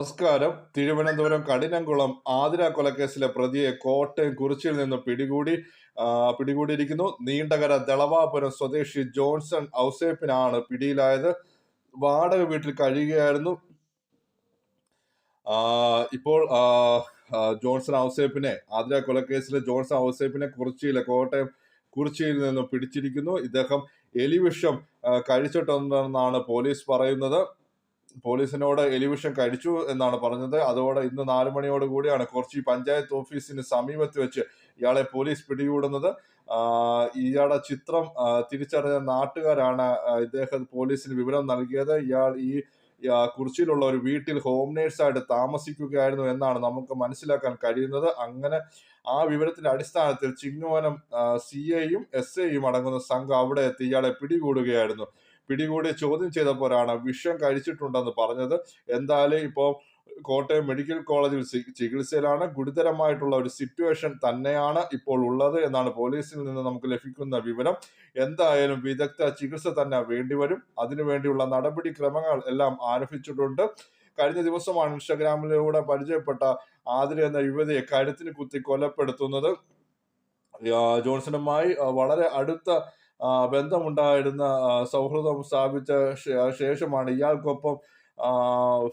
നമസ്കാരം. തിരുവനന്തപുരം കഠിനംകുളം ആതിര കൊലക്കേസിലെ പ്രതിയെ കോട്ടയം കുറിച്ചിയിൽ നിന്ന് പിടികൂടിയിരിക്കുന്നു. നീണ്ടകര ദളവാപുരം സ്വദേശി ജോൺസൺ ഔസേപ്പിനാണ് പിടിയിലായത്. വാടക വീട്ടിൽ കഴിയുകയായിരുന്നു. ഇപ്പോൾ ജോൺസൺ ഔസേപ്പിനെ ആതിര കൊലക്കേസിലെ ജോൺസൺ ഔസേപ്പിനെ കോട്ടയം കുറിച്ചിയിൽ നിന്ന് പിടിച്ചിരിക്കുന്നു. ഇദ്ദേഹം എലിവിഷം കഴിച്ചിട്ടുണ്ടെന്നാണ് പോലീസ് പറയുന്നത്. പോലീസിനോട് എലിവിഷം കഴിച്ചു എന്നാണ് പറഞ്ഞത്. അതോടെ ഇന്ന് 4 മണിയോട് കൂടിയാണ് കൊച്ചി പഞ്ചായത്ത് ഓഫീസിന് സമീപത്ത് വെച്ച് ഇയാളെ പോലീസ് പിടികൂടുന്നത്. ഇയാളുടെ ചിത്രം തിരിച്ചറിഞ്ഞ നാട്ടുകാരാണ് ഇദ്ദേഹം പോലീസിന് വിവരം നൽകിയത്. ഇയാൾ ഈ കുറിച്ചിയിലുള്ള ഒരു വീട്ടിൽ ഹോം നേഴ്സായിട്ട് താമസിക്കുകയായിരുന്നു എന്നാണ് നമുക്ക് മനസ്സിലാക്കാൻ കഴിയുന്നത്. അങ്ങനെ ആ വിവരത്തിന്റെ അടിസ്ഥാനത്തിൽ ചിങ്ങവനം CIയും SIയും അടങ്ങുന്ന സംഘം അവിടെ എത്തി ഇയാളെ പിടികൂടുകയായിരുന്നു. പിടികൂടി ചോദ്യം ചെയ്തപ്പോഴാണ് വിഷം കഴിച്ചിട്ടുണ്ടെന്ന് പറഞ്ഞത്. എന്തായാലും ഇപ്പോൾ കോട്ടയം മെഡിക്കൽ കോളേജിൽ ചികിത്സയിലാണ്. ഗുരുതരമായിട്ടുള്ള ഒരു സിറ്റുവേഷൻ തന്നെയാണ് ഇപ്പോൾ ഉള്ളത് എന്നാണ് പോലീസിൽ നിന്ന് നമുക്ക് ലഭിക്കുന്ന വിവരം. എന്തായാലും വിദഗ്ധ ചികിത്സ തന്നെ വേണ്ടിവരും. അതിനുവേണ്ടിയുള്ള നടപടിക്രമങ്ങൾ എല്ലാം ആരംഭിച്ചിട്ടുണ്ട്. കഴിഞ്ഞ ദിവസമാണ് ഇൻസ്റ്റഗ്രാമിലൂടെ പരിചയപ്പെട്ട ആതിര എന്ന യുവതിയെ കഴുത്തിന് കുത്തി കൊലപ്പെടുത്തുന്നത്. ജോൺസണുമായി വളരെ അടുത്ത ബന്ധമുണ്ടായിരുന്ന സൗഹൃദം സ്ഥാപിച്ച ശേഷമാണ് ഇയാൾക്കൊപ്പം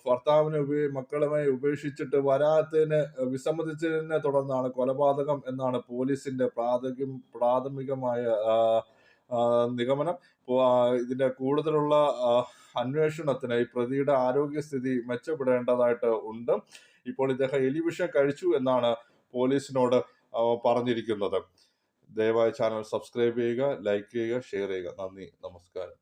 ഭർത്താവിനെ മക്കളുമായി ഉപേക്ഷിച്ചിട്ട് വരാത്തതിന് വിസമ്മതിച്ചതിനെ തുടർന്നാണ് കൊലപാതകം എന്നാണ് പോലീസിന്റെ പ്രാഥമികമായ നിഗമനം. ഇതിന്റെ കൂടുതലുള്ള അന്വേഷണത്തിന് ഈ പ്രതിയുടെ ആരോഗ്യസ്ഥിതി മെച്ചപ്പെടേണ്ടതായിട്ട് ഉണ്ട്. ഇപ്പോൾ ഇദ്ദേഹം എലിവിഷം കഴിച്ചു എന്നാണ് പോലീസിനോട് പറഞ്ഞിരിക്കുന്നത്. ദയവായി ചാനൽ സബ്സ്ക്രൈബ് ചെയ്യുക, ലൈക്ക് ചെയ്യുക, ഷെയർ ചെയ്യുക. നന്ദി, നമസ്കാരം.